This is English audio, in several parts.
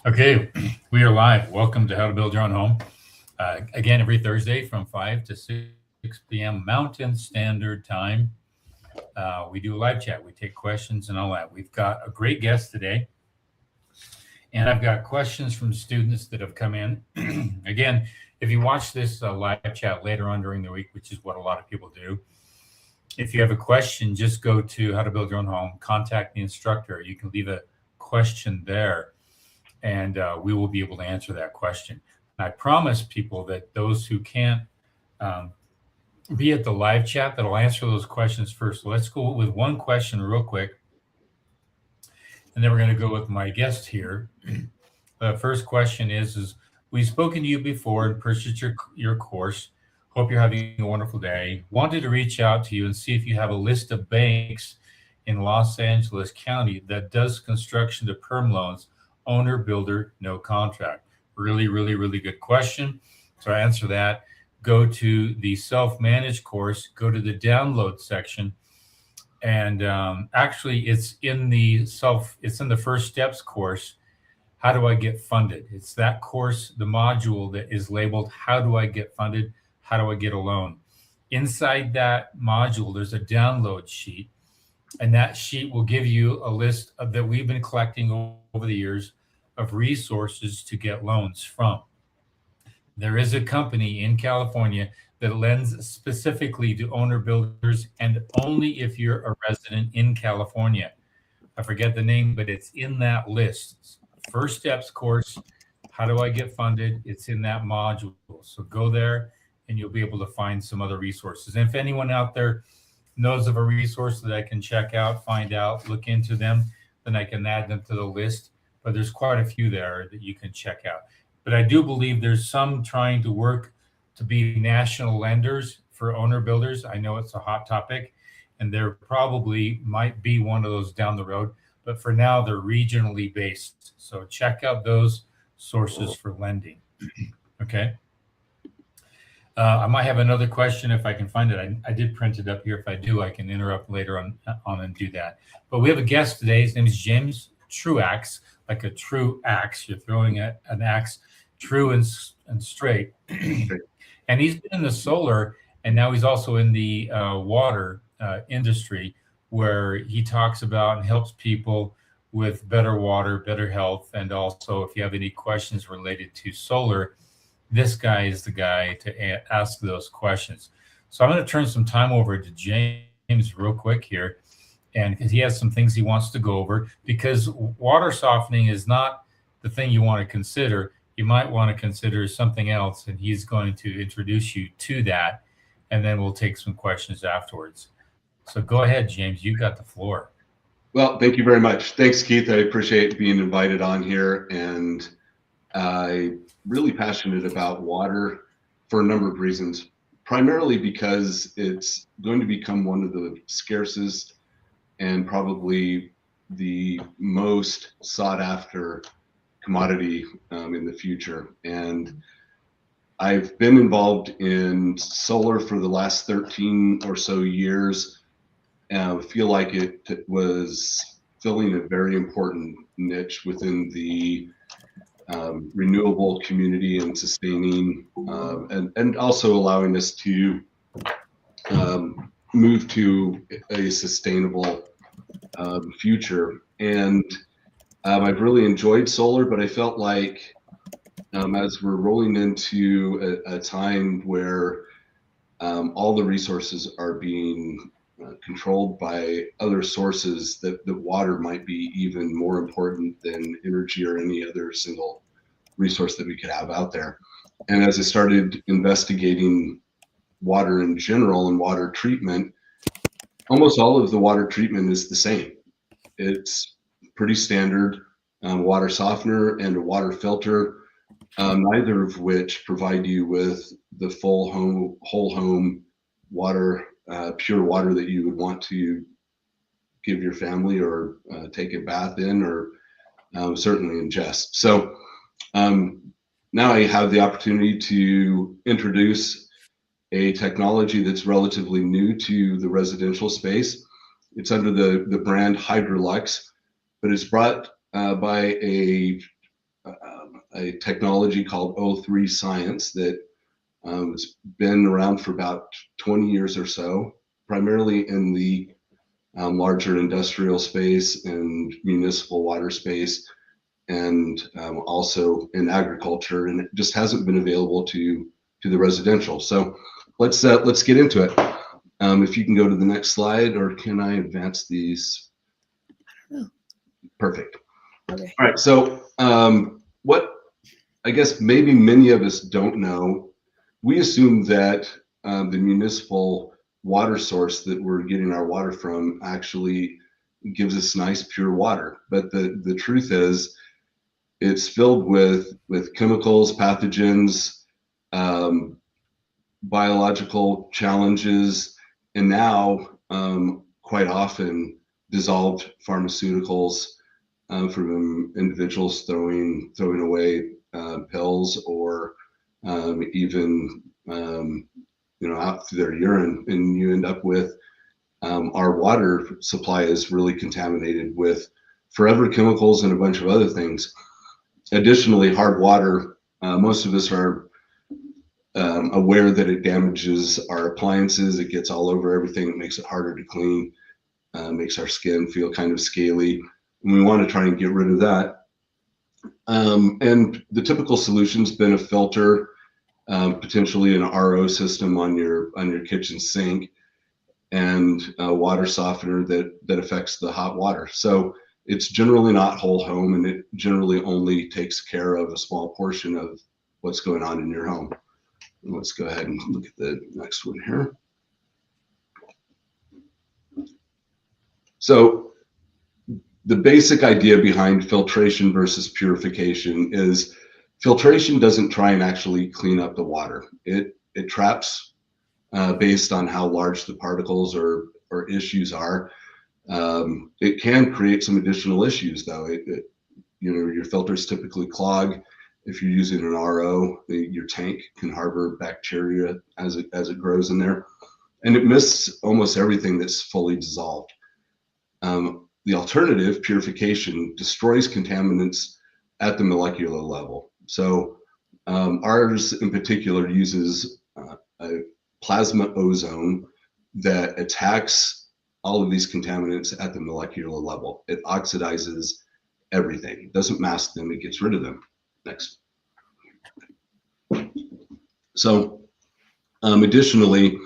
Okay, we are live. Welcome to How to Build Your Own Home. Again, every Thursday from 5 to 6 p.m. Mountain Standard Time. We do a live chat. We take questions and all that. We've got a great guest today, and I've got questions from students that have come in. Again, if you watch this live chat later on during the week, which is what a lot of people do, if you have a question, just go to How to Build Your Own Home, contact the instructor. You can leave a question there and we will be able to answer that question. And I promise people that those who can't um, be at the live chat, that I'll answer those questions first. So let's go with one question real quick, and then we're going to go with my guest here. The first question is we've spoken to you before and purchased your course. Hope you're having a wonderful day. Wanted to reach out to you and see if you have a list of banks in Los Angeles County that does construction to perm loans, owner, builder, no contract. Really, really, really good question. So I answer that. Go to the self-managed course, go to the download section, and actually it's in the first steps course. How do I get funded? It's that course, the module that is labeled how do I get funded? How do I get a loan? Inside that module, there's a download sheet, and that sheet will give you a list that we've been collecting over the years of resources to get loans from. There is a company in California that lends specifically to owner builders and only if you're a resident in California. I forget the name, but it's in that list. First steps course. How do I get funded? It's in that module. So go there and you'll be able to find some other resources. And if anyone out there knows of a resource that I can check out, find out, look into them, then I can add them to the list. But there's quite a few there that you can check out. But I do believe there's some trying to work to be national lenders for owner builders. I know it's a hot topic, and there probably might be one of those down the road. But for now, they're regionally based. So check out those sources for lending. Okay. I might have another question if I can find it. I did print it up here. If I do, I can interrupt later on and do that. But we have a guest today. His name is James Truax, like a true axe. You're throwing an axe true and straight. And he's been in the solar, and now he's also in the water industry, where he talks about and helps people with better water, better health, and also if you have any questions related to solar, this guy is the guy to ask those questions. So I'm going to turn some time over to James real quick here, and because he has some things he wants to go over, because water softening is not the thing you want to consider. You might want to consider something else, and he's going to introduce you to that, and then we'll take some questions afterwards. So go ahead, James. You got the floor. Well, thank you very much. Thanks, Keith. I appreciate being invited on here, and I'm really passionate about water for a number of reasons, primarily because it's going to become one of the scarcest and probably the most sought after commodity in the future. And I've been involved in solar for the last 13 or so years. And I feel like it was filling a very important niche within the renewable community and sustaining and also allowing us to move to a sustainable future. And I've really enjoyed solar, but I felt like as we're rolling into a time where all the resources are being controlled by other sources, that water might be even more important than energy or any other single resource that we could have out there. And as I started investigating water in general and water treatment, almost all of the water treatment is the same. It's pretty standard water softener and a water filter, neither of which provide you with the whole home water, pure water that you would want to give your family or take a bath in or certainly ingest. So now I have the opportunity to introduce a technology that's relatively new to the residential space. It's under the brand Hydrolux, but it's brought by a a technology called O3 Science that has been around for about 20 years or so, primarily in the larger industrial space and municipal water space, and also in agriculture, and it just hasn't been available to the residential. So let's get into it. If you can go to the next slide, or can I advance these? I don't know. Perfect. Okay. All right. So what I guess maybe many of us don't know, we assume that the municipal water source that we're getting our water from actually gives us nice pure water. But the truth is, it's filled with chemicals, pathogens, biological challenges, and now quite often dissolved pharmaceuticals from individuals throwing away pills, or even out through their urine, and you end up with our water supply is really contaminated with forever chemicals and a bunch of other things. Additionally, hard water, most of us are aware that it damages our appliances. It gets all over everything. It makes it harder to clean, makes our skin feel kind of scaly. And we want to try and get rid of that. And the typical solution's been a filter, potentially an RO system on your kitchen sink, and a water softener that affects the hot water. So it's generally not whole home, and it generally only takes care of a small portion of what's going on in your home. Let's go ahead and look at the next one here. So the basic idea behind filtration versus purification is filtration doesn't try and actually clean up the water. It traps based on how large the particles or issues are. It can create some additional issues, though. Your filters typically clog. If you're using an RO, your tank can harbor bacteria as it grows in there, and it misses almost everything that's fully dissolved. The alternative, purification, destroys contaminants at the molecular level. So ours in particular uses a plasma ozone that attacks all of these contaminants at the molecular level. It oxidizes everything. It doesn't mask them, it gets rid of them. Next. So additionally,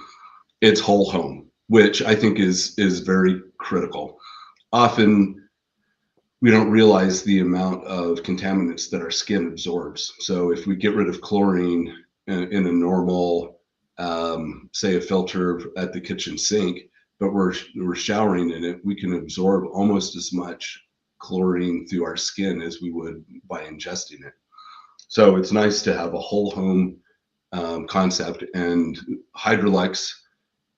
it's whole home, which I think is very critical. Often we don't realize the amount of contaminants that our skin absorbs. So if we get rid of chlorine in a normal, say a filter at the kitchen sink, but we're showering in it, we can absorb almost as much chlorine through our skin as we would by ingesting it. So it's nice to have a whole home concept, and Hydrolex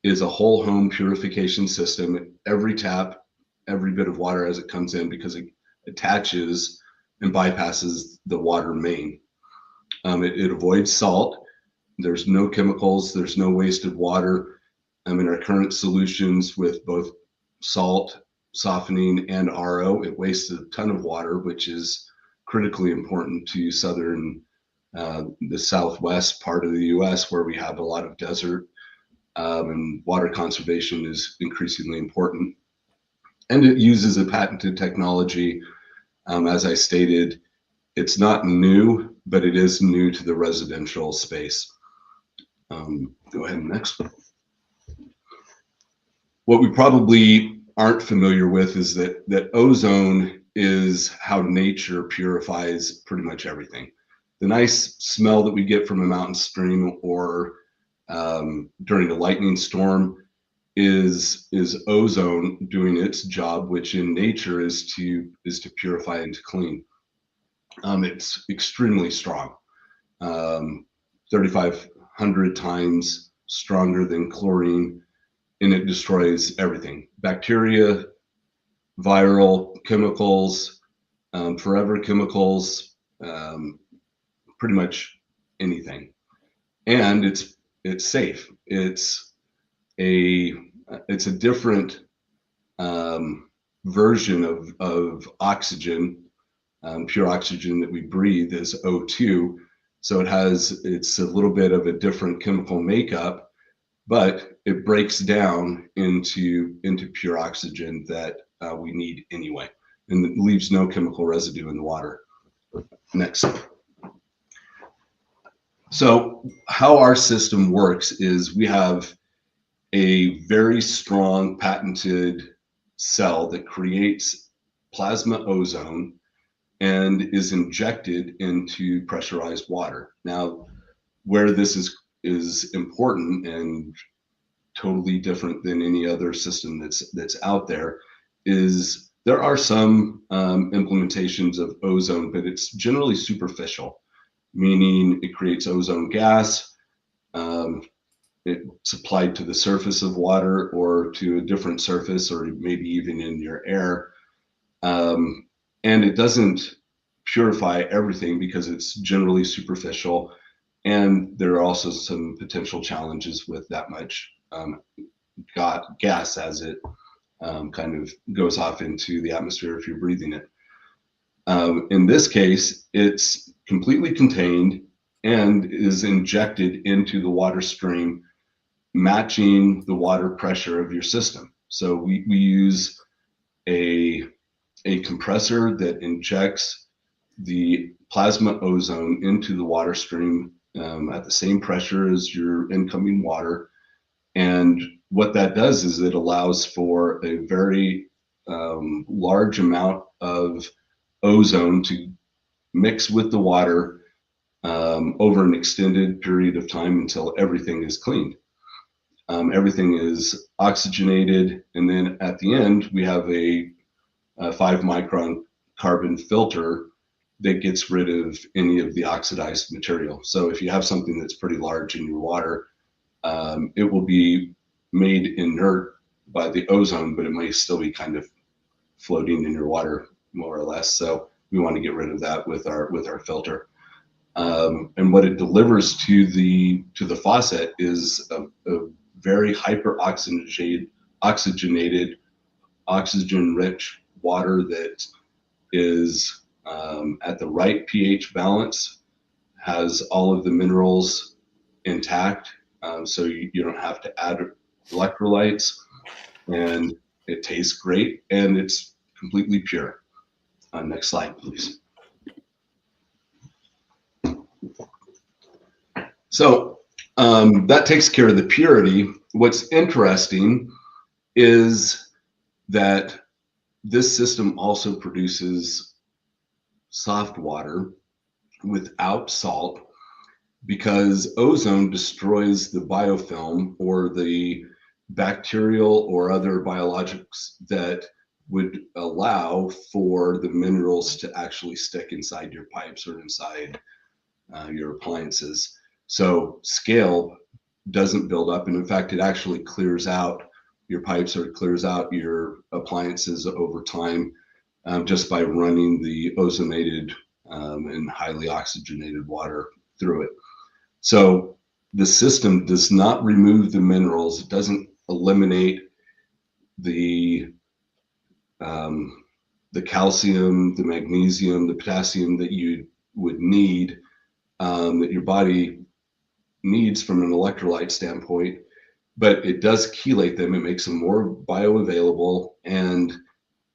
is a whole home purification system. Every tap, every bit of water as it comes in, because it attaches and bypasses the water main. It avoids salt. There's no chemicals. There's no wasted water. In our current solutions with both salt, softening, and RO, it wastes a ton of water, which is critically important to the southwest part of the U.S., where we have a lot of desert, and water conservation is increasingly important. And it uses a patented technology. As I stated, it's not new, but it is new to the residential space. Go ahead, next. What we probably aren't familiar with is that ozone is how nature purifies pretty much everything. The nice smell that we get from a mountain stream, or during a lightning storm, is ozone doing its job, which in nature is to purify and to clean. It's extremely strong, 3,500 times stronger than chlorine, and it destroys everything: bacteria, viral chemicals, forever chemicals, pretty much anything. And it's safe. It's a different version of oxygen Pure oxygen that we breathe is O2. So it's a little bit of a different chemical makeup, but it breaks down into pure oxygen that we need anyway, and it leaves no chemical residue in the water. Next. So how our system works is we have a very strong patented cell that creates plasma ozone and is injected into pressurized water. Now, where this is important and totally different than any other system that's out there is there are some implementations of ozone, but it's generally superficial, meaning it creates ozone gas. It's applied to the surface of water or to a different surface, or maybe even in your air. And it doesn't purify everything because it's generally superficial. And there are also some potential challenges with that much gas as it kind of goes off into the atmosphere if you're breathing it. In this case, it's completely contained and is injected into the water stream, matching the water pressure of your system. So we use a compressor that injects the plasma ozone into the water stream at the same pressure as your incoming water. And what that does is it allows for a very large amount of ozone to mix with the water over an extended period of time until everything is cleaned. Everything is oxygenated, and then at the end we have a 5-micron carbon filter that gets rid of any of the oxidized material. So if you have something that's pretty large in your water, it will be made inert by the ozone, but it may still be kind of floating in your water more or less. So we want to get rid of that with our filter. And what it delivers to the faucet is a very hyper oxygenated, oxygen-rich water that is at the right pH balance, has all of the minerals intact, so you don't have to add electrolytes, and it tastes great, and it's completely pure. Next slide, please. So that takes care of the purity. What's interesting is that this system also produces soft water without salt, because ozone destroys the biofilm or the bacterial or other biologics that would allow for the minerals to actually stick inside your pipes or inside your appliances. So scale doesn't build up, and in fact it actually clears out your pipes or clears out your appliances over time, just by running the ozonated and highly oxygenated water through it. So the system does not remove the minerals. It doesn't eliminate the calcium, the magnesium, the potassium that you would need, that your body needs from an electrolyte standpoint, but it does chelate them. It makes them more bioavailable, and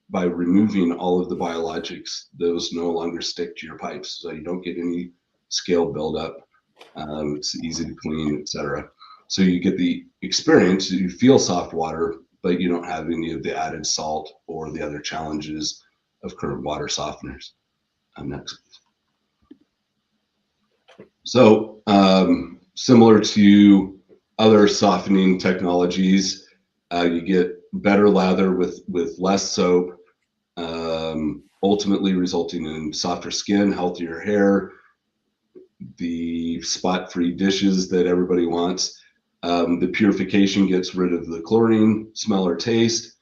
by removing all of the biologics, those no longer stick to your pipes, so you don't get any scale buildup. It's easy to clean, etc. So you get the experience, you feel soft water, but you don't have any of the added salt or the other challenges of current water softeners. Next. So similar to other softening technologies, you get better lather with less soap, ultimately resulting in softer skin, healthier hair, the spot-free dishes that everybody wants. The purification gets rid of the chlorine, smell, or taste,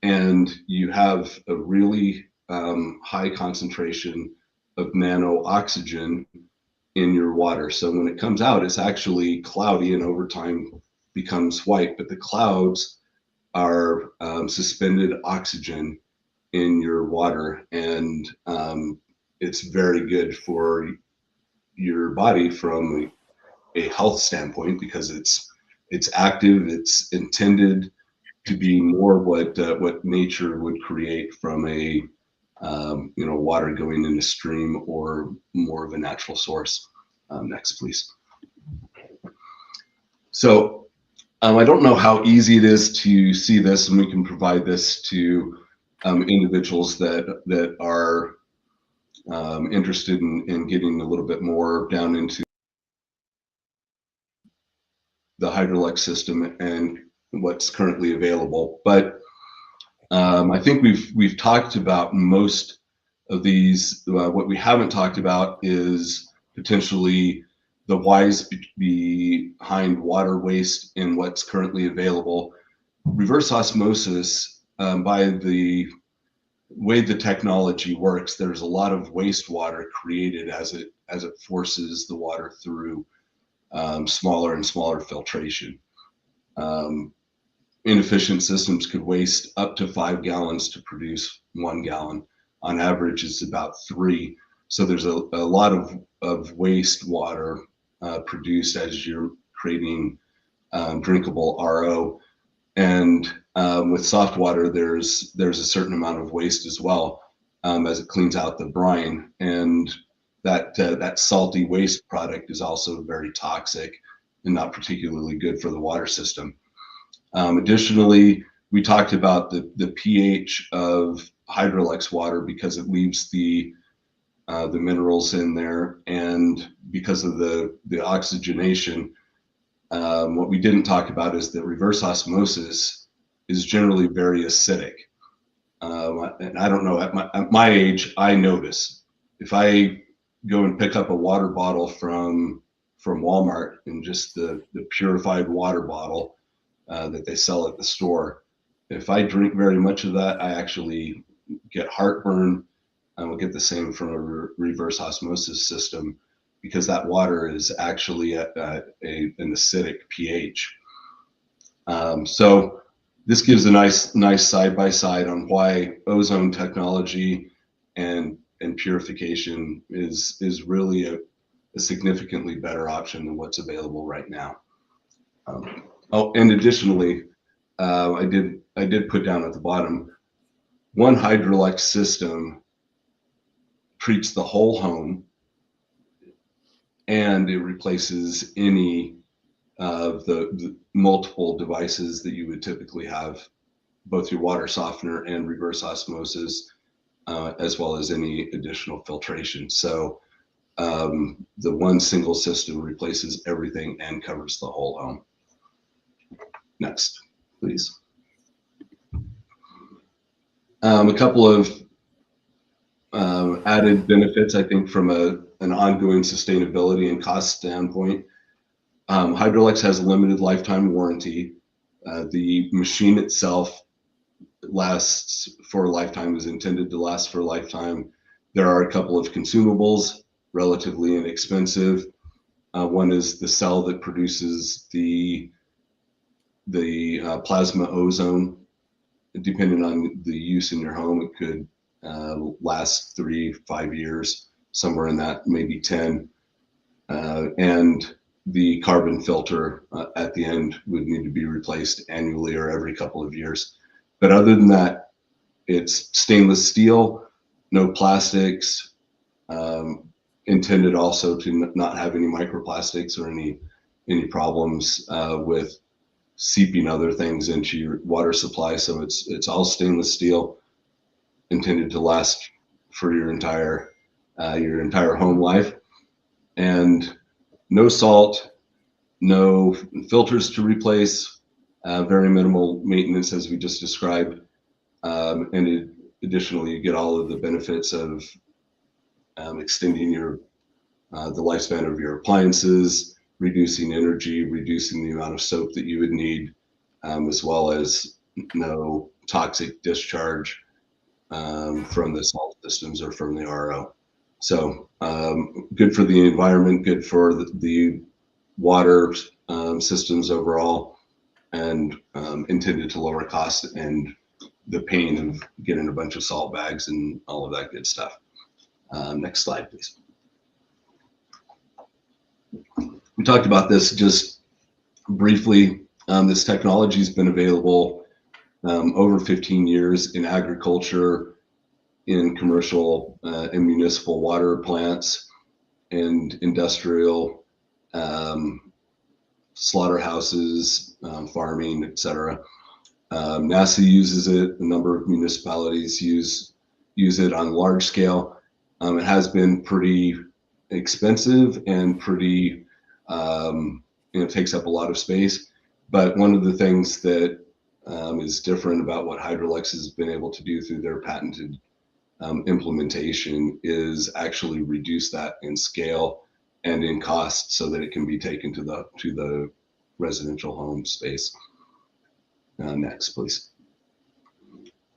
and you have a really high concentration of nano oxygen in your water. So when it comes out, it's actually cloudy and over time becomes white, but the clouds are suspended oxygen in your water, and it's very good for your body from a health standpoint because it's active. It's intended to be more what nature would create from a water going in a stream or more of a natural source. Next, please. So I don't know how easy it is to see this, and we can provide this to individuals that are interested in getting a little bit more down into the Hydrolux system and what's currently available. But I think we've talked about most of these. What we haven't talked about is potentially the whys behind water waste and what's currently available. Reverse osmosis, by the way the technology works, there's a lot of wastewater created as it forces the water through smaller and smaller filtration. Inefficient systems could waste up to 5 gallons to produce 1 gallon. On average, it's about 3. So there's a lot of wastewater produced as you're creating drinkable RO. And with soft water, there's a certain amount of waste as well as it cleans out the brine. And that salty waste product is also very toxic and not particularly good for the water system. Additionally, we talked about the pH of Hydrolux water because it leaves the minerals in there, and because of the oxygenation. What we didn't talk about is that reverse osmosis is generally very acidic. And I don't know, at my age, I notice if I go and pick up a water bottle from Walmart, and just the purified water bottle that they sell at the store, if I drink very much of that, I actually get heartburn. I will get the same from a reverse osmosis system because that water is actually at an acidic pH. So this gives a nice side by side on why ozone technology and purification is really a significantly better option than what's available right now. And additionally, I did put down at the bottom, one Hydrolux system treats the whole home, and it replaces any of the multiple devices that you would typically have, both your water softener and reverse osmosis, as well as any additional filtration. So the one single system replaces everything and covers the whole home. Next, please. A couple of added benefits, I think, from an ongoing sustainability and cost standpoint. Hydrolux has a limited lifetime warranty. The machine itself lasts for a lifetime, is intended to last for a lifetime. There are a couple of consumables, relatively inexpensive. One is the cell that produces the plasma ozone. Depending on the use in your home, it could last 3-5 years, somewhere in that, maybe 10. And the carbon filter at the end would need to be replaced annually or every couple of years. But other than that, it's stainless steel, no plastics, intended also to not have any microplastics or any problems with seeping other things into your water supply. So it's all stainless steel, intended to last for your entire home life, and no salt, no filters to replace, very minimal maintenance as we just described, and additionally you get all of the benefits of extending the lifespan of your appliances, reducing energy, reducing the amount of soap that you would need, as well as no toxic discharge from the salt systems or from the RO. So good for the environment, good for the water systems overall, and intended to lower costs and the pain of getting a bunch of salt bags and all of that good stuff. Next slide, please. We talked about this just briefly. This technology has been available over 15 years in agriculture, in commercial and municipal water plants, and industrial slaughterhouses, farming, etc. NASA uses it. A number of municipalities use it on large scale. It has been pretty expensive and pretty, takes up a lot of space. But one of the things that is different about what Hydrolux has been able to do through their patented implementation is actually reduce that in scale and in cost so that it can be taken to the residential home space. Next, please.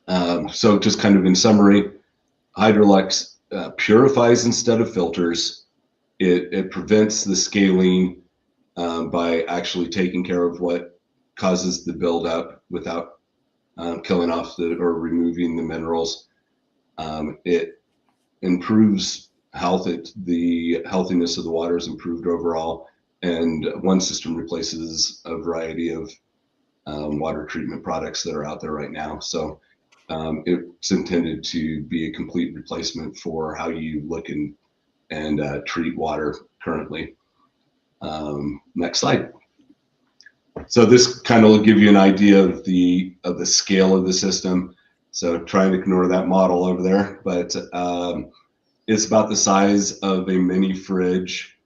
So just kind of in summary, Hydrolux purifies instead of filters. It prevents the scaling by actually taking care of what causes the buildup without killing off or removing the minerals. It improves health. The healthiness of the water is improved overall, and one system replaces a variety of water treatment products that are out there right now. So it's intended to be a complete replacement for how you look and treat water currently. Next slide. So this kind of will give you an idea of the scale of the system. So try and ignore that model over there, but it's about the size of a mini fridge,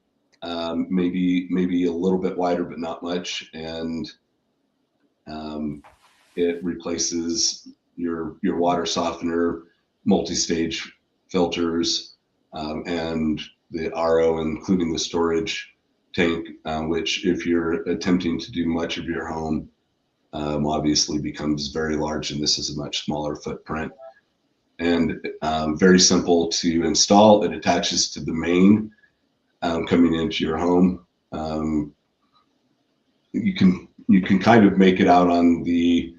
maybe a little bit wider, but not much. And it replaces your water softener, multi-stage filters, and the RO, including the storage tank, which if you're attempting to do much of your home, obviously becomes very large, and this is a much smaller footprint. And very simple to install. It attaches to the main coming into your home. You can kind of make it out on the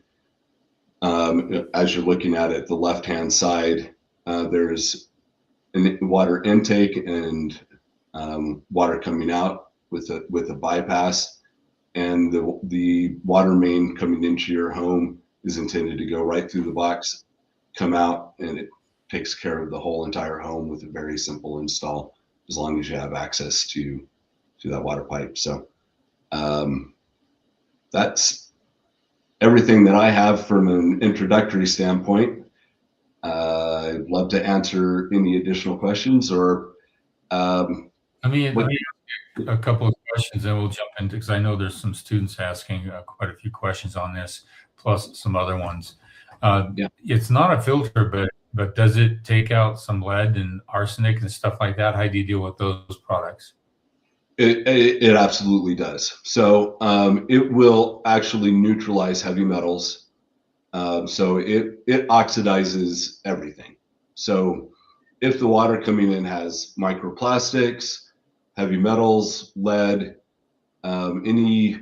as you're looking at it, the left-hand side. There's a water intake and water coming out with a bypass, and the water main coming into your home is intended to go right through the box, come out, and it takes care of the whole entire home with a very simple install, as long as you have access to that water pipe. So that's everything that I have from an introductory standpoint. I'd love to answer any additional questions or Let me ask you a couple of questions, and we'll jump into, because I know there's some students asking quite a few questions on this, plus some other ones. Yeah. It's not a filter, but does it take out some lead and arsenic and stuff like that? How do you deal with those products? It absolutely does. So it will actually neutralize heavy metals. So it oxidizes everything. So if the water coming in has microplastics, heavy metals, lead, any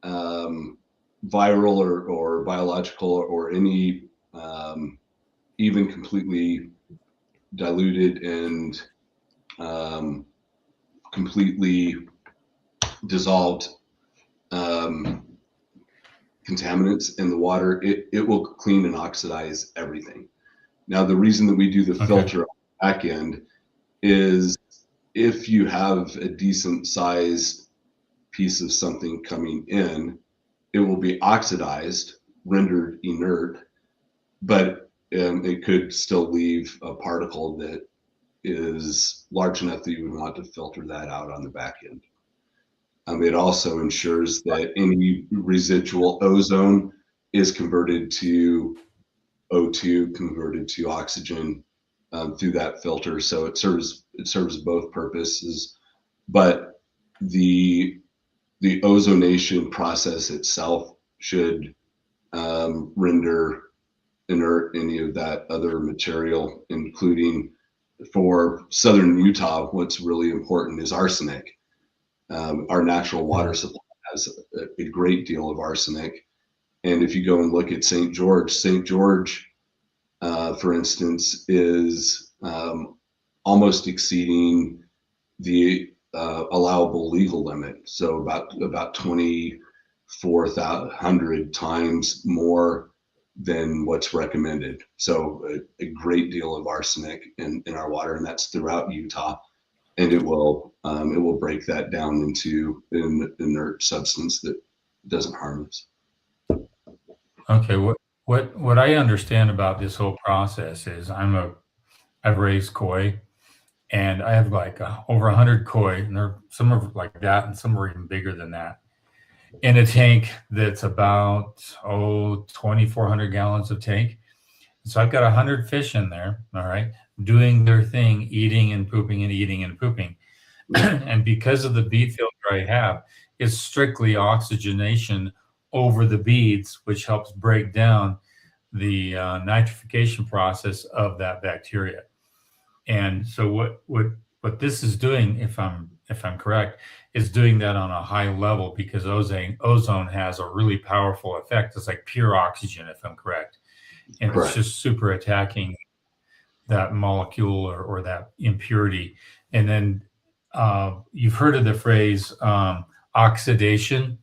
viral or biological or any even completely diluted and completely dissolved contaminants in the water, it will clean and oxidize everything. Now, the reason that we do the filter on the back end is if you have a decent sized piece of something coming in, it will be oxidized, rendered inert, but it could still leave a particle that is large enough that you would want to filter that out on the back end. It also ensures that any residual ozone is converted to O2, converted to oxygen through that filter. So it serves both purposes. But the ozonation process itself should render inert any of that other material, including, for southern Utah, what's really important is arsenic. Our natural water supply has a great deal of arsenic. And if you go and look at St. George, for instance, is almost exceeding the allowable legal limit. So about 2,400 times more than what's recommended. So a great deal of arsenic in our water, and that's throughout Utah. And it will break that down into an inert substance that doesn't harm us. Okay, what I understand about this whole process is I've raised koi, and I have like over 100 koi, and some are like that, and some are even bigger than that, in a tank that's about 2,400 gallons of tank. So I've got 100 fish in there, all right, doing their thing, eating and pooping and eating and pooping. And because of the bead filter I have, it's strictly oxygenation over the beads, which helps break down the nitrification process of that bacteria. And so what this is doing, if I'm correct, is doing that on a high level, because ozone has a really powerful effect. It's like pure oxygen, if I'm correct. And Correct. it's just super attacking that molecule or that impurity. And then you've heard of the phrase oxidation.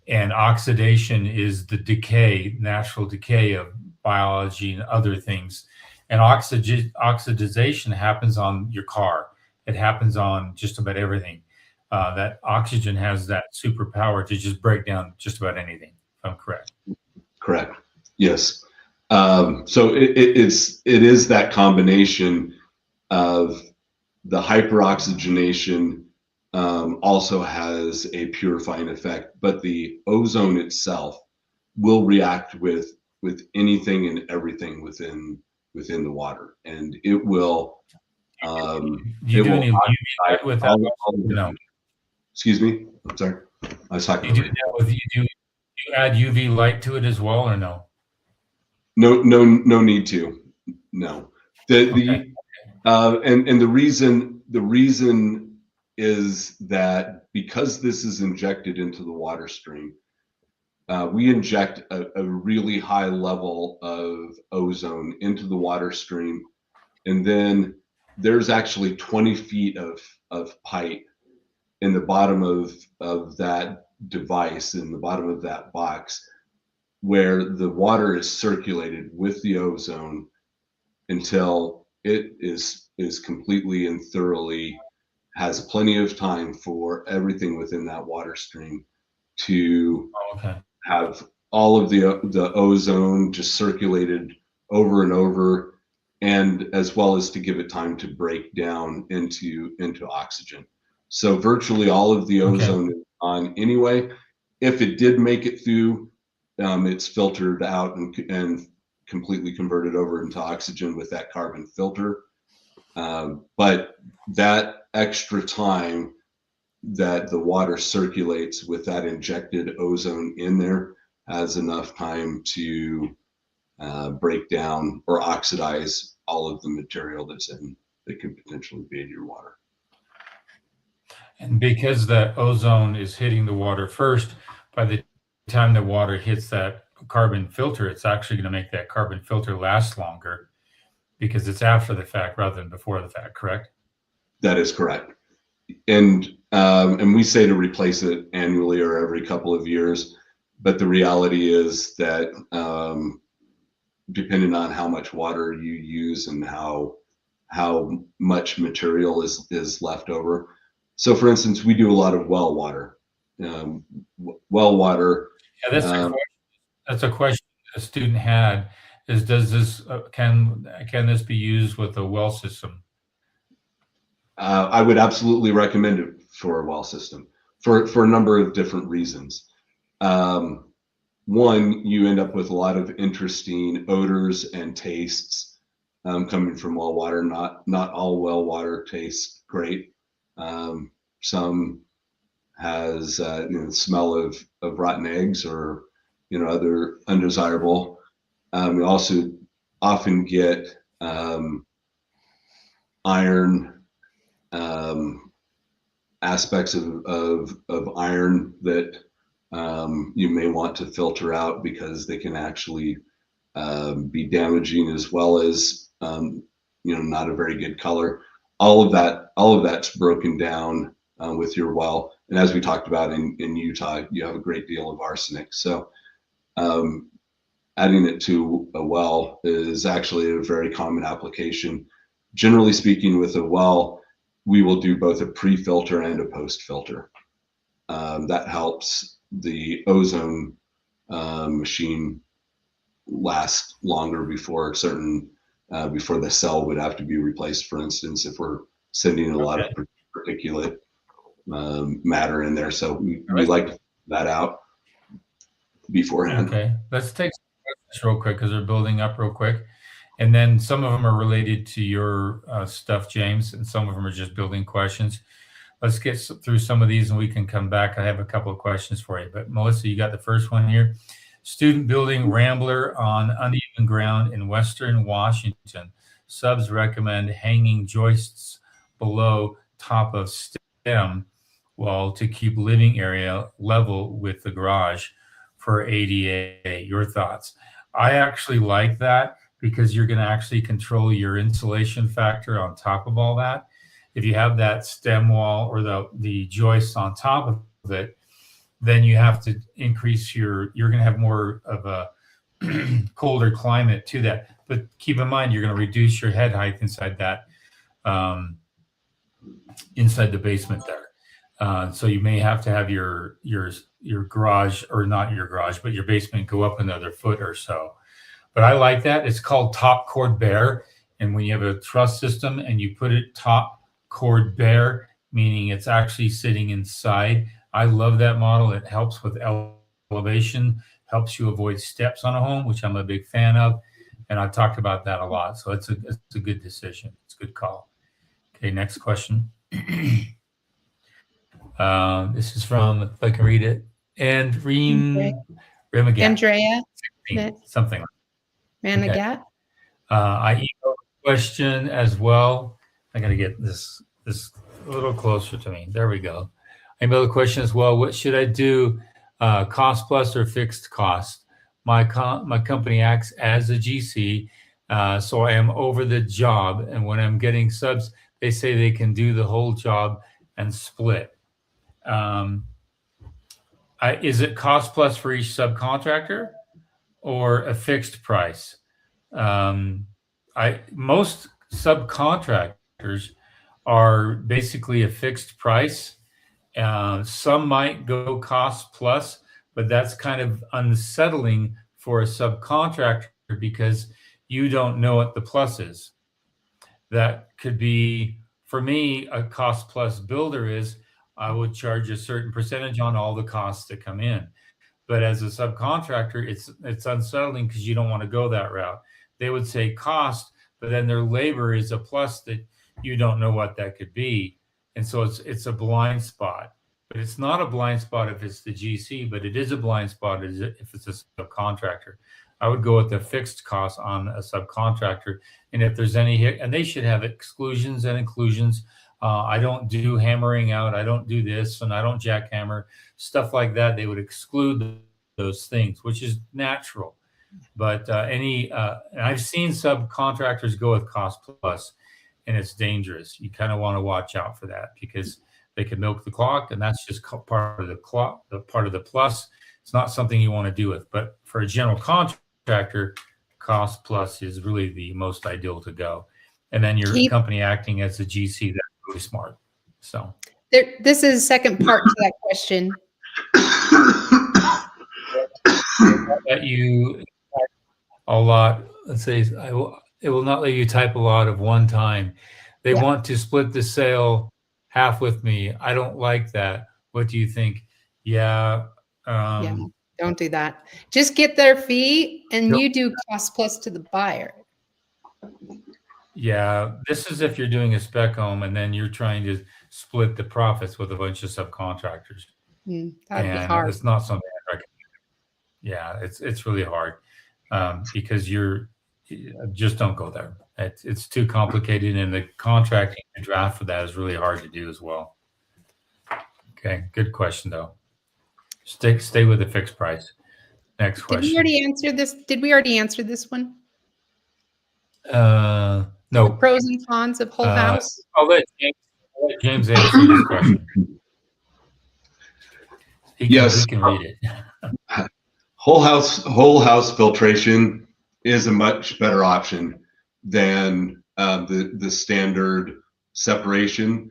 And oxidation is the decay, natural decay of biology and other things. And oxidization happens on your car. It happens on just about everything. That oxygen has that superpower to just break down just about anything, if I'm correct. Correct. Yes. So it is that combination of the hyperoxygenation also has a purifying effect, but the ozone itself will react with anything and everything within the water, and it will. Do you It do will any UV light with that? No. Excuse me. I'm sorry. I was talking. You do that with you add UV light to it as well, or no? No need to. No. Okay. And the reason is that because this is injected into the water stream, we inject a really high level of ozone into the water stream, and then there's actually 20 feet of pipe in the bottom of that device, in the bottom of that box, where the water is circulated with the ozone until it is completely and thoroughly has plenty of time for everything within that water stream to have all of the ozone just circulated over and over, and as well as to give it time to break down into oxygen. So virtually all of the ozone is on anyway. If it did make it through, it's filtered out and completely converted over into oxygen with that carbon filter. But that extra time that the water circulates with that injected ozone in there has enough time to break down or oxidize all of the material that could potentially be in your water. And because that ozone is hitting the water first, by the time the water hits that carbon filter, it's actually going to make that carbon filter last longer, because it's after the fact rather than before the fact, correct? That is correct. And we say to replace it annually or every couple of years, but the reality is that depending on how much water you use and how much material is left over. So for instance, we do a lot of well water. Well water. Yeah, that's a question a student had, is does this can this be used with a well system? I would absolutely recommend it for a well system for a number of different reasons. One, you end up with a lot of interesting odors and tastes coming from well water. Not all well water tastes great. Some has the smell of rotten eggs or other undesirable. We also often get iron, aspects of iron that you may want to filter out, because they can actually be damaging, as well as not a very good color. All of that's broken down with your well. And as we talked about in Utah, you have a great deal of arsenic. So adding it to a well is actually a very common application. Generally speaking, with a well, we will do both a pre-filter and a post-filter. That helps the ozone machine last longer before before the cell would have to be replaced. For instance, if we're sending a lot of particulate matter in there, so we like to that out beforehand. Okay, let's take some questions real quick because they're building up real quick, and then some of them are related to your stuff, James, and some of them are just building questions. Let's get through some of these and we can come back. I have a couple of questions for you, but Melissa, you got the first one here. Student building rambler on uneven ground in Western Washington. Subs recommend hanging joists below top of stem wall to keep living area level with the garage for ADA. Your thoughts? I actually like that because you're going to actually control your insulation factor on top of all that. If you have that stem wall or the joists on top of it, then you have to increase you're going to have more of a colder climate to that. But keep in mind, you're going to reduce your head height inside that, inside the basement there. So you may have to have your garage, or not your garage, but your basement go up another foot or so. But I like that. It's called top chord bare. And when you have a truss system and you put it top chord bare, meaning it's actually sitting inside, I love that model. It helps with elevation, helps you avoid steps on a home, which I'm a big fan of. And I've talked about that a lot. So it's a good decision. It's a good call. Okay, next question. This is from, if I can read it, Andrea, something. Managat. Okay. I emailed a question as well. I got to get this a little closer to me. There we go. I emailed a question as well. What should I do? Cost plus or fixed cost? My company acts as a GC, so I am over the job. And when I'm getting subs, they say they can do the whole job and split. Is it cost plus for each subcontractor or a fixed price? Most subcontractors are basically a fixed price. Some might go cost plus, but that's kind of unsettling for a subcontractor because you don't know what the plus is. That could be, for me, a cost plus builder is I would charge a certain percentage on all the costs that come in. But as a subcontractor, it's unsettling because you don't want to go that route. They would say cost, but then their labor is a plus that you don't know what that could be. And so it's a blind spot. But it's not a blind spot if it's the GC, but it is a blind spot if it's a subcontractor. I would go with the fixed cost on a subcontractor. And if there's any hit, and they should have exclusions and inclusions. I don't do hammering out. I don't do this, and I don't jackhammer, stuff like that. They would exclude those things, which is natural. But I've seen subcontractors go with cost plus, and it's dangerous. You kind of want to watch out for that because they can milk the clock, and that's just part of the clock, the part of the plus. It's not something you want to do with. But for a general contractor, cost plus is really the most ideal to go. And then your company acting as a GC, that's really smart. So this is the second part to that question. That you a lot. Let's say it will not let you type a lot of one time. They want to split the sale half with me. I don't like that. What do you think? Yeah. Don't do that. Just get their fee and you do cost plus to the buyer. Yeah, this is if you're doing a spec home and then you're trying to split the profits with a bunch of subcontractors. That'd be hard. It's not something I recommend. Yeah, it's really hard because just don't go there. It's too complicated, and the contracting and draft for that is really hard to do as well. Okay, good question though. Stay with the fixed price. Next question. Did we already answer this? Did we already answer this one? The No. pros and cons of whole house. I'll let James answer this question. Yes. He can read it. Whole house filtration is a much better option than the standard separation,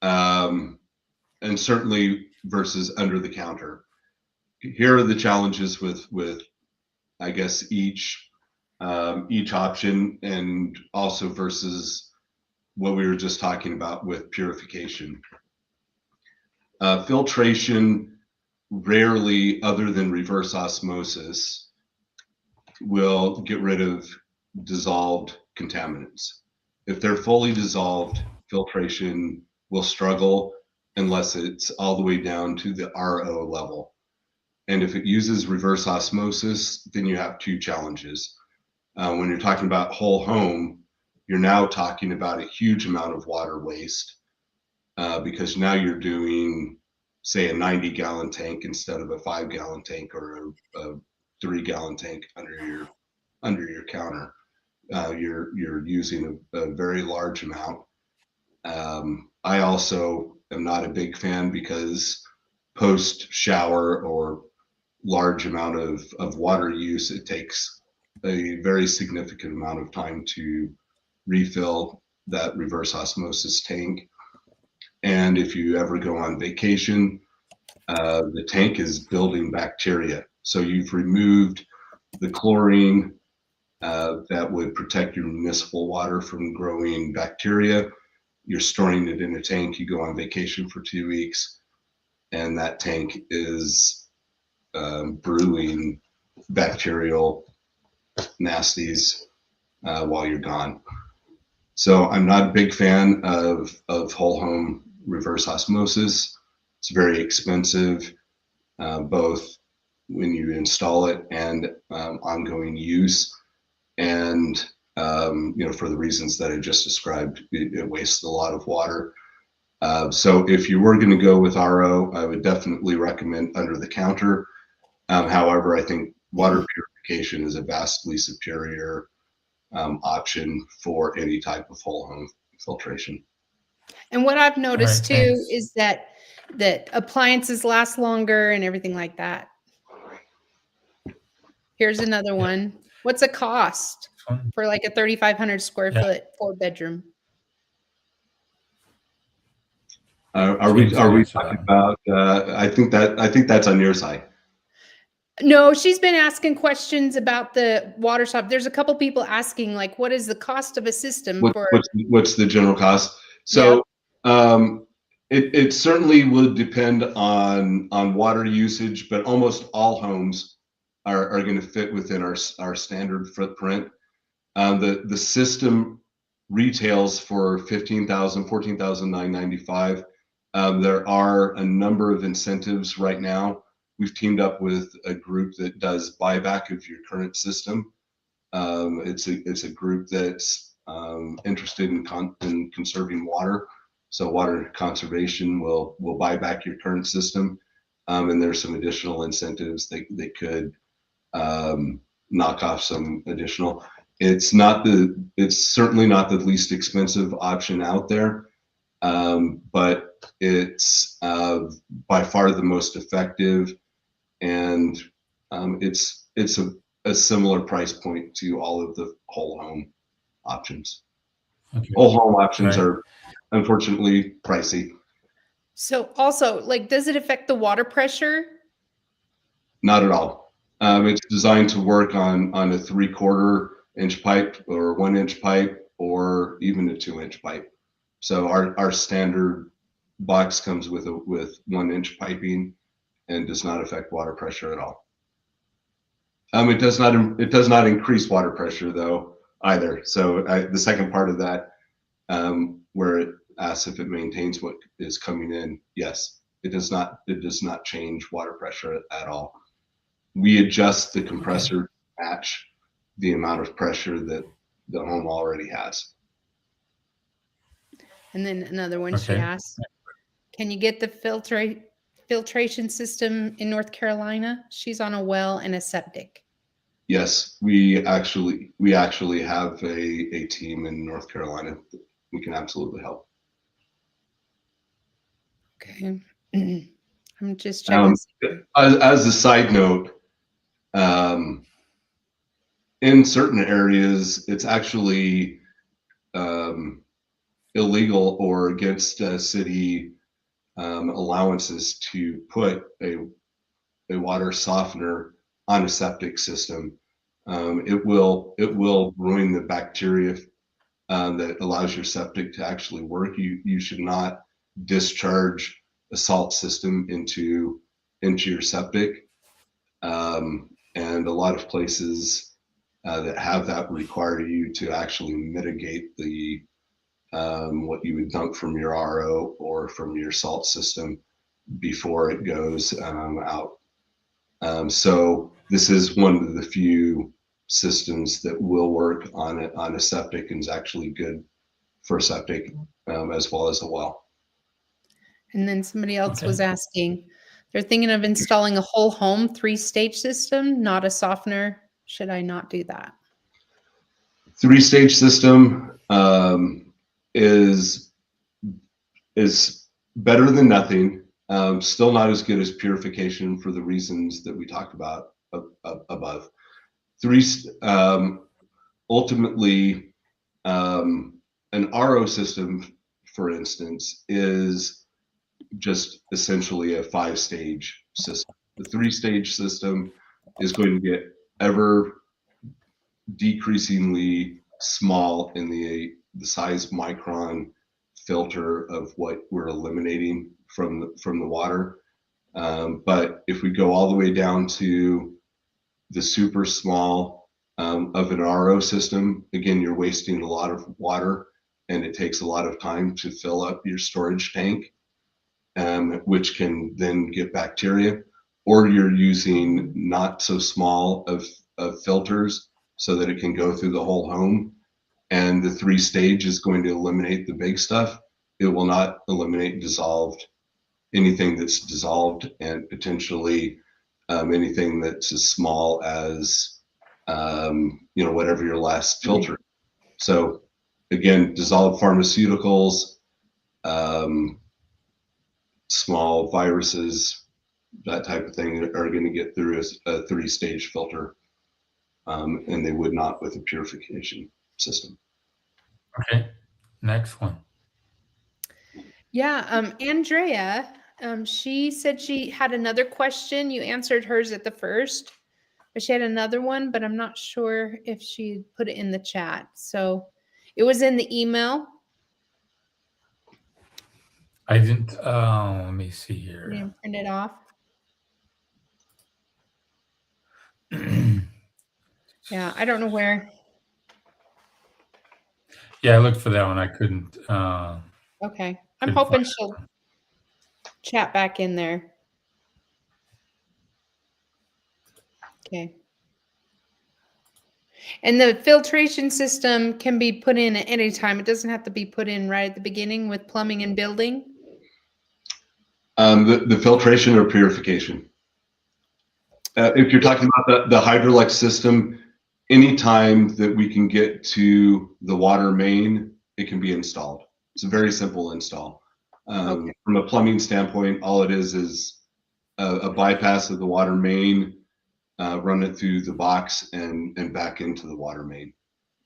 and certainly versus under the counter. Here are the challenges with I guess each option, and also versus what we were just talking about with purification. Filtration rarely, other than reverse osmosis, will get rid of dissolved contaminants. If they're fully dissolved, filtration will struggle unless it's all the way down to the RO level. And if it uses reverse osmosis, then you have two challenges. When you're talking about whole home, you're now talking about a huge amount of water waste, because now you're doing, say, a 90-gallon tank instead of a 5-gallon tank, or a 3-gallon tank under your counter. You're using a very large amount. I also am not a big fan, because post shower or large amount of water use, it takes a very significant amount of time to refill that reverse osmosis tank. And if you ever go on vacation, the tank is building bacteria. So you've removed the chlorine that would protect your municipal water from growing bacteria. You're storing it in a tank. You go on vacation for 2 weeks, and that tank is brewing bacterial nasties while you're gone. So I'm not a big fan of whole home reverse osmosis. It's very expensive, both when you install it and ongoing use. And for the reasons that I just described, it wastes a lot of water. So if you were going to go with RO, I would definitely recommend under the counter. However, I think water purification is a vastly superior option for any type of whole home filtration. And what I've noticed All right, too thanks. is that appliances last longer and everything like that. Here's another one. What's a cost for like a 3,500 square foot 4-bedroom? Are we talking about? I think that's on your side. No, she's been asking questions about the water shop. There's a couple people asking, like, what is the cost of a system for? What's the general cost? So it certainly would depend on water usage, but almost all homes are going to fit within our standard footprint. The system retails for $14,995. There are a number of incentives right now. We've teamed up with a group that does buyback of your current system. It's a group that's interested in conserving water. So water conservation will buy back your current system, and there's some additional incentives they could knock off some additional. It's certainly not the least expensive option out there, but it's by far the most effective, and it's a similar price point to all of the whole home options. Okay. Whole home options are unfortunately pricey. So also, like, does it affect the water pressure? Not at all. It's designed to work on a 3/4 inch pipe, or 1 inch pipe, or even a 2 inch pipe. So our standard box comes with 1 inch piping and does not affect water pressure at all. It does not increase water pressure though either. So the second part of that, where it asks if it maintains what is coming in, yes, it does not change water pressure at all. We adjust the compressor to match the amount of pressure that the home already has. And then another one she asked, can you get the filtration system in North Carolina? She's on a well and a septic. Yes, we actually have a team in North Carolina. We can absolutely help. Okay. I'm just checking. As a side note, in certain areas, it's actually illegal or against city allowances to put a water softener on a septic system. It will ruin the bacteria that allows your septic to actually work. You should not discharge a salt system into your septic. And a lot of places that have that require you to actually mitigate the what you would dump from your RO or from your salt system before it goes out. So this is one of the few systems that will work on a septic and is actually good for a septic as well as a well. And then somebody else Okay. was asking, they're thinking of installing a whole home 3-stage system, not a softener. Should I not do that? 3-stage system is better than nothing. Still not as good as purification for the reasons that we talked about above. Ultimately, an RO system, for instance, is just essentially a 5-stage system. The 3-stage system is going to get ever decreasingly small in the size micron filter of what we're eliminating from the water. But if we go all the way down to the super small of an RO system, again, you're wasting a lot of water and it takes a lot of time to fill up your storage tank, which can then get bacteria, or you're using not so small of filters so that it can go through the whole home. And the 3-stage is going to eliminate the big stuff. It will not eliminate anything that's dissolved, and potentially anything that's as small as whatever your last filter. So again, dissolved pharmaceuticals, small viruses, that type of thing are going to get through a 3-stage filter, and they would not with a purification system. Okay, next one. Yeah, Andrea, she said she had another question. You answered hers at the first, but she had another one, but I'm not sure if she put it in the chat. So it was in the email. I didn't, let me see You here. didn't print it off. Yeah, I don't know where. Yeah, I looked for that one. I couldn't. Okay, I'm couldn't hoping find she'll chat back in there. Okay. And the filtration system can be put in at any time. It doesn't have to be put in right at the beginning with plumbing and building. The filtration or purification. If you're talking about the Hydrolux system, anytime that we can get to the water main, it can be installed. It's a very simple install. Okay. From a plumbing standpoint, all it is a bypass of the water main, run it through the box and back into the water main.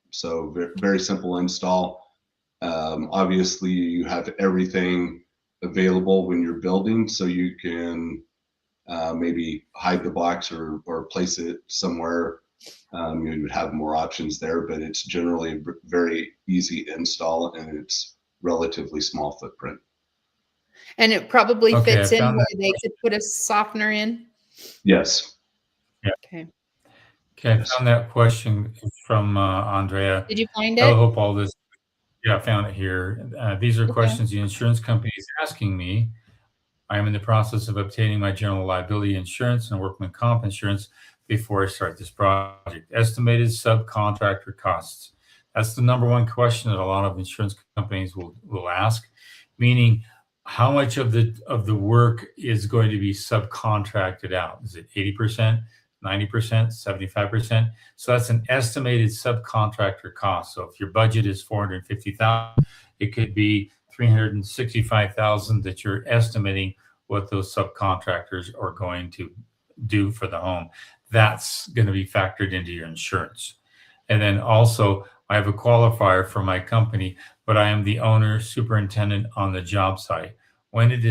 So very simple install. Obviously, you have everything available when you're building, so you can maybe hide the box or place it somewhere. You would have more options there, but it's generally a very easy install and it's relatively small footprint. And it probably Okay, fits I in found where that they could put a softener in. Yes. Okay. Okay, I Yes. found that question from Andrea. Did you find I it? hope all this. Yeah, I found it here. These are Okay. questions the insurance company is asking me. I am in the process of obtaining my general liability insurance and workman comp insurance before I start this project. Estimated subcontractor costs. That's the number one question that a lot of insurance companies will ask, meaning how much of the work is going to be subcontracted out? Is it 80%, 90%, 75%. So that's an estimated subcontractor cost. So if your budget is 450,000, it could be 365,000 that you're estimating what those subcontractors are going to do for the home. That's going to be factored into your insurance. And then also, I have a qualifier for my company, but I am the owner superintendent on the job site. When it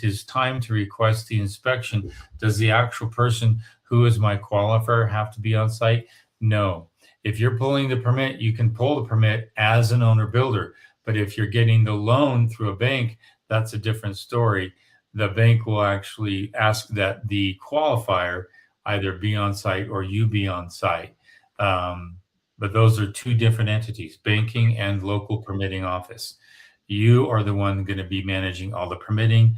is time to request the inspection, does the actual person who is my qualifier have to be on site? No. If you're pulling the permit, you can pull the permit as an owner builder. But if you're getting the loan through a bank, that's a different story. The bank will actually ask that the qualifier either be on site or you be on site. But those are two different entities, banking and local permitting office. You are the one going to be managing all the permitting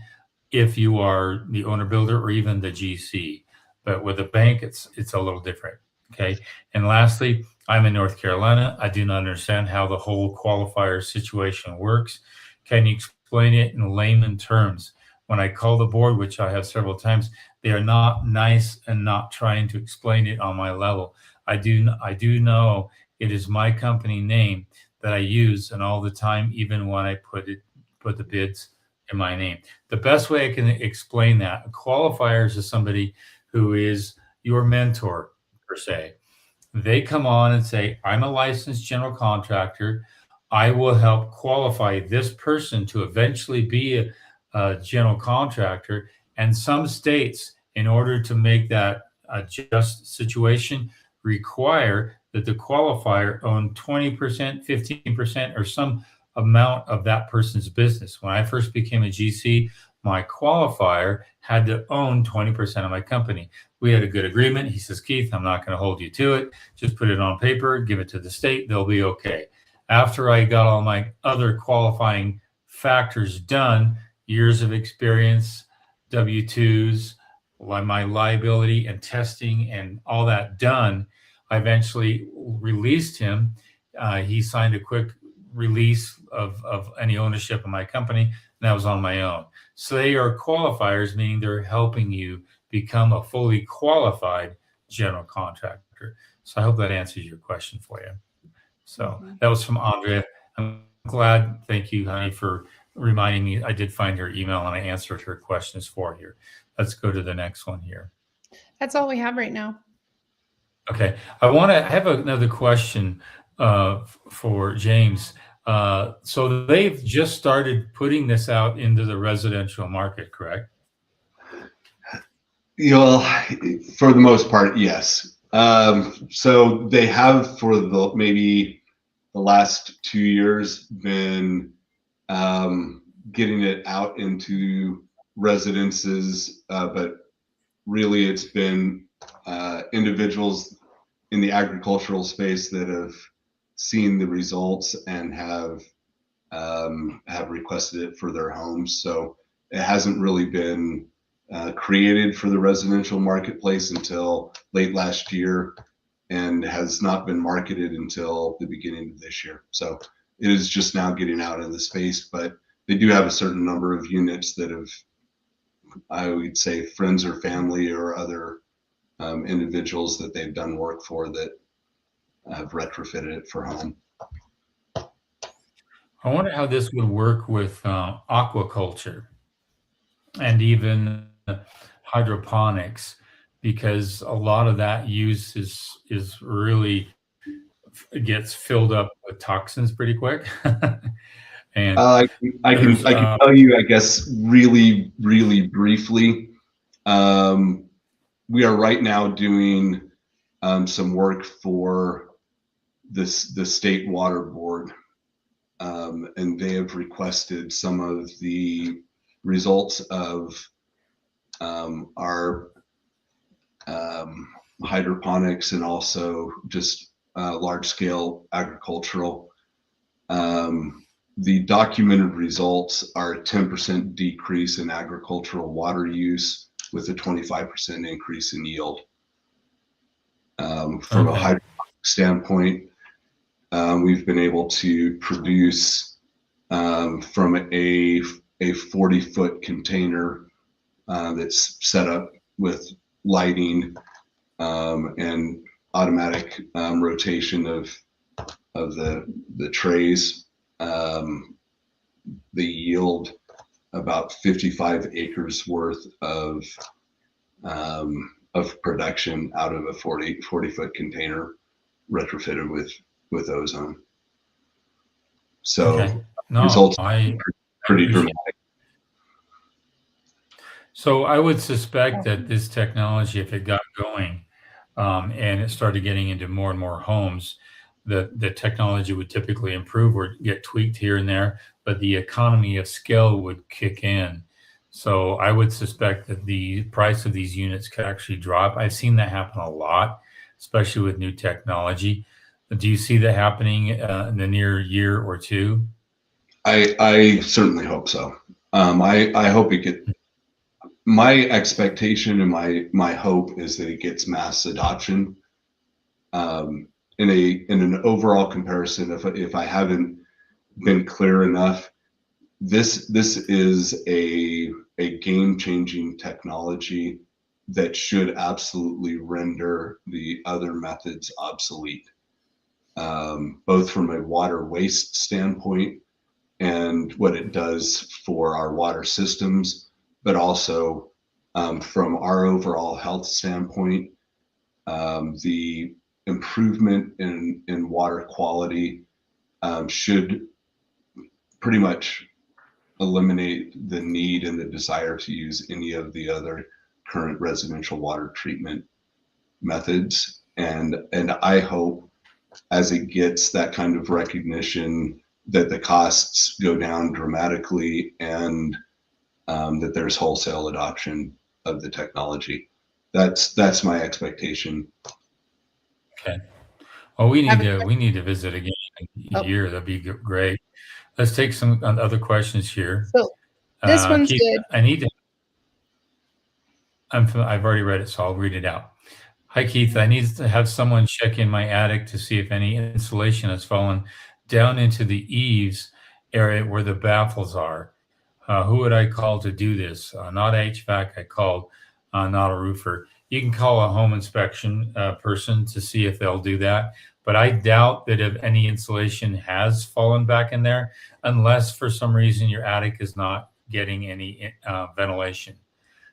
if you are the owner builder or even the GC. But with a bank, it's a little different. Okay. And lastly, I'm in North Carolina. I do not understand how the whole qualifier situation works. Can you explain it in layman terms? When I call the board, which I have several times, they are not nice and not trying to explain it on my level. I do know it is my company name that I use, and all the time, even when I put the bids in my name. The best way I can explain that, qualifiers is somebody who is your mentor per se. They come on and say, I'm a licensed general contractor. I will help qualify this person to eventually be a general contractor. And some states, in order to make that a just situation, require that the qualifier own 20%, 15%, or some amount of that person's business. When I first became a GC, my qualifier had to own 20% of my company. We had a good agreement. He says, Keith, I'm not going to hold you to it. Just put it on paper, give it to the state. They'll be okay. After I got all my other qualifying factors done, years of experience, W-2s, my liability and testing and all that done, I eventually released him. He signed a quick release of any ownership of my company, and that was on my own. So they are qualifiers, meaning they're helping you become a fully qualified general contractor. So I hope that answers your question for you. So that was from Andrea. I'm glad. Thank you, honey, for reminding me. I did find her email and I answered her questions for you. Let's go to the next one here. That's all we have right now. Okay. I have another question for James. So they've just started putting this out into the residential market, correct? Well, for the most part, yes. So they have for maybe the last 2 years been getting it out into residences, but really it's been individuals in the agricultural space that have seen the results and have requested it for their homes. So it hasn't really been created for the residential marketplace until late last year and has not been marketed until the beginning of this year. So it is just now getting out in the space, but they do have a certain number of units that have, I would say, friends or family or other individuals that they've done work for that have retrofitted it for home. I wonder how this would work with aquaculture and even hydroponics, because a lot of that use is really gets filled up with toxins pretty quick. And I can tell you, I guess, really, really briefly. We are right now doing some work for the state water board, and they have requested some of the results of our hydroponics and also just large-scale agricultural. The documented results are a 10% decrease in agricultural water use with a 25% increase in yield. From a hydroponic standpoint, we've been able to produce from a 40-foot container that's set up with lighting and automatic rotation of the trays. They yield about 55 acres worth of production out of a 40 foot container retrofitted with ozone. So Okay. No, results I pretty appreciate dramatic. So I would suspect that this technology, if it got going, and it started getting into more and more homes, the technology would typically improve or get tweaked here and there, but the economy of scale would kick in. So I would suspect that the price of these units could actually drop. I've seen that happen a lot, especially with new technology. Do you see that happening in the near year or two? I certainly hope so. I hope it get. My expectation and my hope is that it gets mass adoption. In an overall comparison, if I haven't been clear enough, this is a game changing technology that should absolutely render the other methods obsolete, both from a water waste standpoint and what it does for our water systems, but also from our overall health standpoint. The improvement in water quality should pretty much eliminate the need and the desire to use any of the other current residential water treatment methods. And I hope as it gets that kind of recognition that the costs go down dramatically and that there's wholesale adoption of the technology. That's my expectation. Okay. Well, we Have need to visit again in a oh, year. That'd be great. Let's take some other questions here. so this one's Keith, good. I need to. I've already read it, so I'll read it out. Hi, Keith. I need to have someone check in my attic to see if any insulation has fallen down into the eaves area where the baffles are. Who would I call to do this? Not HVAC. I called, not a roofer. You can call a home inspection person to see if they'll do that. But I doubt that if any insulation has fallen back in there, unless for some reason your attic is not getting any ventilation.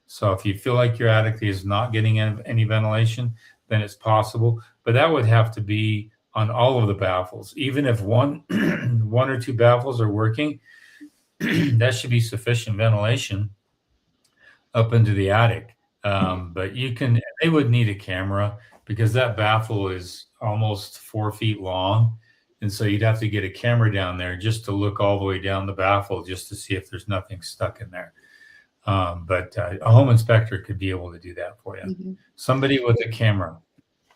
So if you feel like your attic is not getting any ventilation, then it's possible. But that would have to be on all of the baffles. Even if one one or two baffles are working, that should be sufficient ventilation up into the attic. But they would need a camera because that baffle is almost 4 feet long. And so you'd have to get a camera down there just to look all the way down the baffle just to see if there's nothing stuck in there. But a home inspector could be able to do that for you. Mhm. Somebody with a camera.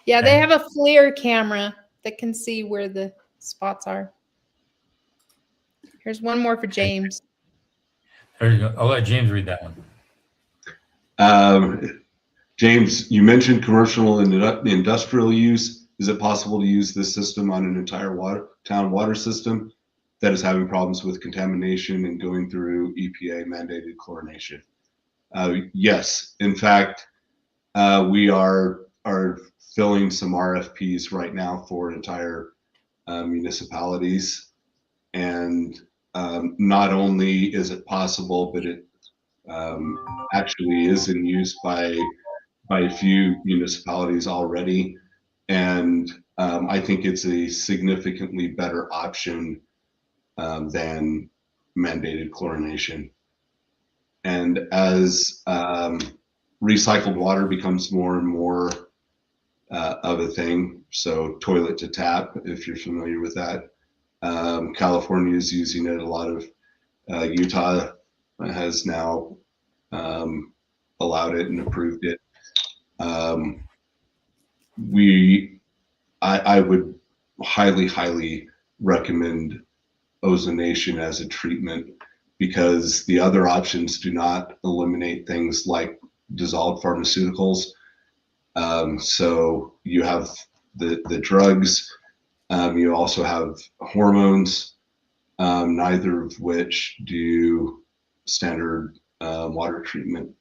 Yeah, Okay. they have a FLIR camera that can see where the spots are. Here's one more for James. There you go. I'll let James read that one. James, you mentioned commercial and industrial use. Is it possible to use this system on an entire town water system that is having problems with contamination and going through EPA mandated chlorination? Yes. In fact, we are filling some RFPs right now for entire municipalities. And not only is it possible, but it actually is in use by a few municipalities already. And I think it's a significantly better option than mandated chlorination. And as recycled water becomes more and more of a thing, so toilet to tap, if you're familiar with that, California is using it. A lot of Utah has now allowed it and approved it. I would highly recommend ozonation as a treatment because the other options do not eliminate things like dissolved pharmaceuticals. So you have the drugs, you also have hormones, neither of which do standard water treatment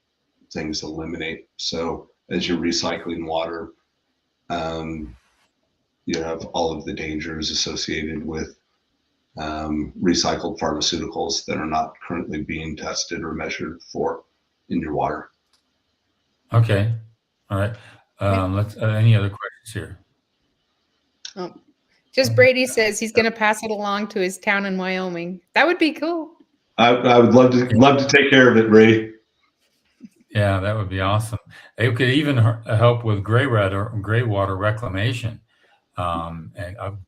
things eliminate. So as you're recycling water. You have all of the dangers associated with recycled pharmaceuticals that are not currently being tested or measured for in your water. Okay. All right. Let's any other questions here? Oh, just Brady says he's going to pass it along to his town in Wyoming. That would be cool. I would love to take care of it, Brady. Yeah, that would be awesome. It could even help with gray water reclamation. And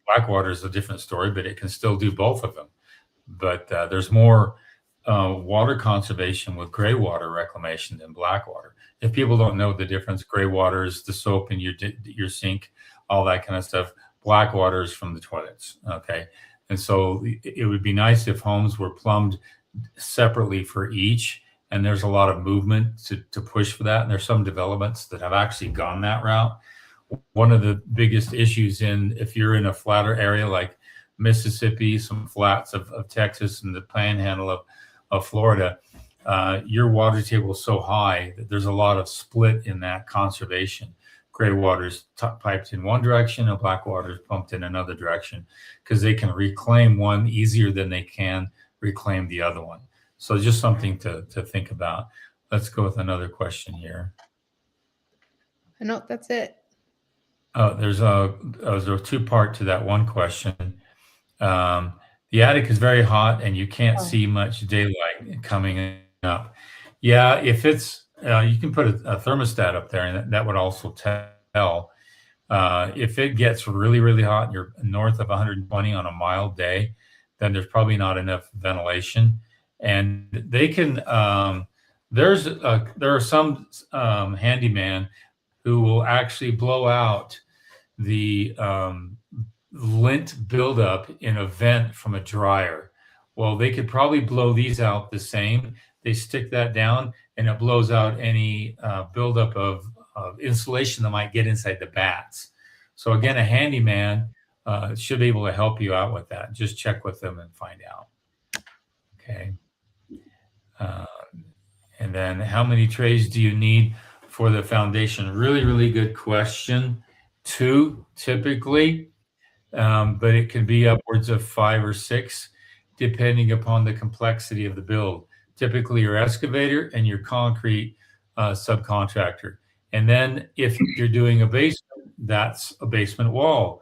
blackwater is a different story, but it can still do both of them. But there's more water conservation with gray water reclamation than black water. If people don't know the difference, gray water is the soap in your sink, all that kind of stuff. Black water is from the toilets. Okay, and so it would be nice if homes were plumbed separately for each. And there's a lot of movement to push for that. And there's some developments that have actually gone that route. One of the biggest issues if you're in a flatter area like Mississippi, some flats of Texas, and the panhandle of Florida, your water table is so high that there's a lot of split in that conservation. Gray water is piped in one direction and black water is pumped in another direction because they can reclaim one easier than they can reclaim the other one. So just something to think about. Let's go with another question here. No, that's it. There's a two-part to that one question. The attic is very hot and you can't see much daylight coming up. Yeah, if it's you can put a thermostat up there, and that would also tell. If it gets really, really hot and you're north of 120 on a mild day, then there's probably not enough ventilation. And they can there are some handyman who will actually blow out the lint buildup in a vent from a dryer. Well, they could probably blow these out the same. They stick that down and it blows out any buildup of insulation that might get inside the bats. So again, a handyman should be able to help you out with that. Just check with them and find out. Okay. And then how many trays do you need for the foundation? Really, really good question. 2 typically, but it can be upwards of 5 or 6 depending upon the complexity of the build. Typically your excavator and your concrete subcontractor. And then if you're doing a basement, that's a basement wall.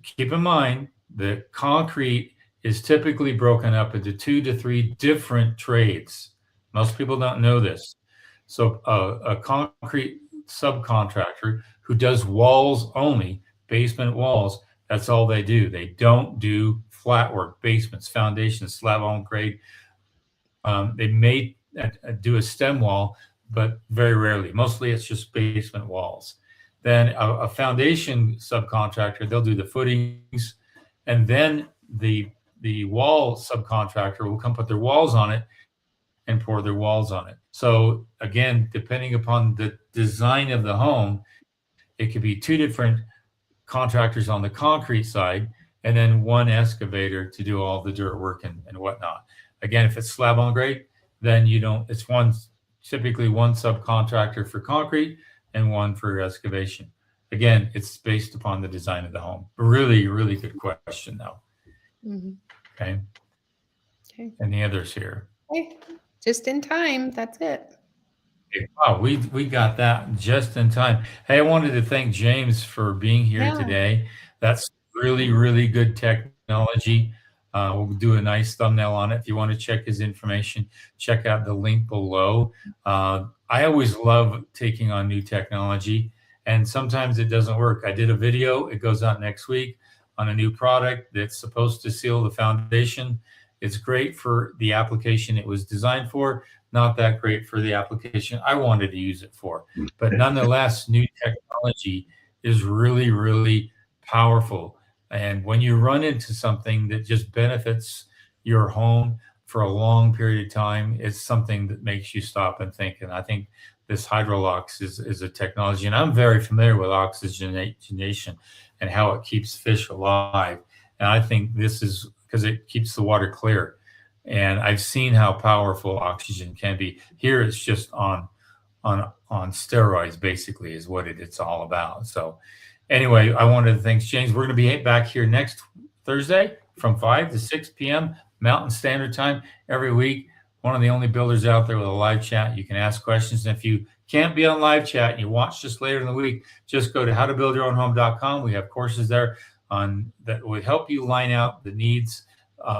Keep in mind that concrete is typically broken up into 2 to 3 different trades. Most people don't know this. So a concrete subcontractor who does walls only, basement walls, that's all they do. They don't do flat work, basements, foundations, slab on grade. They may do a stem wall, but very rarely. Mostly it's just basement walls. Then a foundation subcontractor, they'll do the footings, and then the wall subcontractor will come put their walls on it and pour their walls on it. So again, depending upon the design of the home, it could be 2 different contractors on the concrete side and then 1 excavator to do all the dirt work and whatnot. Again, if it's slab on grade, then it's typically 1 subcontractor for concrete and 1 for excavation. Again, it's based upon the design of the home. Really, really good question though. Mm-hmm. Okay. Any others here? Okay. Just in time. That's it. Okay. Wow, we got that just in time. Hey, I wanted to thank James for being here today. That's really, really good technology. We'll do a nice thumbnail on it. If you want to check his information, check out the link below. I always love taking on new technology, and sometimes it doesn't work. I did a video. It goes out next week on a new product that's supposed to seal the foundation. It's great for the application it was designed for, not that great for the application I wanted to use it for. But nonetheless, new technology is really, really powerful. And when you run into something that just benefits your home for a long period of time, it's something that makes you stop and think. And I think this Hydrolox is a technology, and I'm very familiar with oxygenation and how it keeps fish alive. And I think this is because it keeps the water clear. And I've seen how powerful oxygen can be. Here it's just on steroids, basically, is what it's all about. So anyway, I wanted to thank James. We're going to be back here next Thursday from 5 to 6 p.m. Mountain Standard Time every week. One of the only builders out there with a live chat. You can ask questions. And if you can't be on live chat and you watch just later in the week, just go to howtobuildyourownhome.com. We have courses there that will help you line out the needs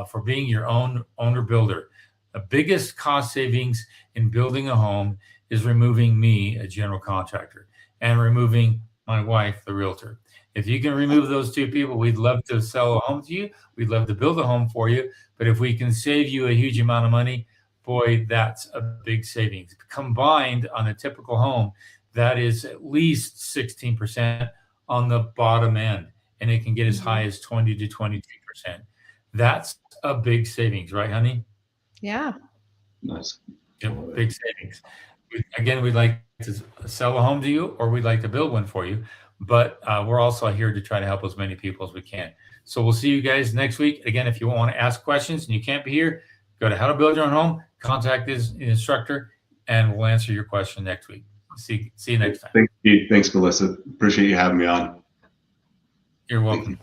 for being your own owner builder. The biggest cost savings in building a home is removing me, a general contractor, and removing my wife, the realtor. If you can remove those two people, we'd love to sell a home to you. We'd love to build a home for you. But if we can save you a huge amount of money, boy, that's a big savings. Combined on a typical home, that is at least 16% on the bottom end, and it can get as high as 20 to 22%. That's a big savings, right, honey? Yeah. Nice. Yep, big savings. Again, we'd like to sell a home to you, or we'd like to build one for you, but we're also here to try to help as many people as we can. So we'll see you guys next week. Again, if you want to ask questions and you can't be here, go to How to Build Your Own Home, contact this instructor, and we'll answer your question next week. See you next time. Thanks, Melissa. Appreciate you having me on. You're welcome.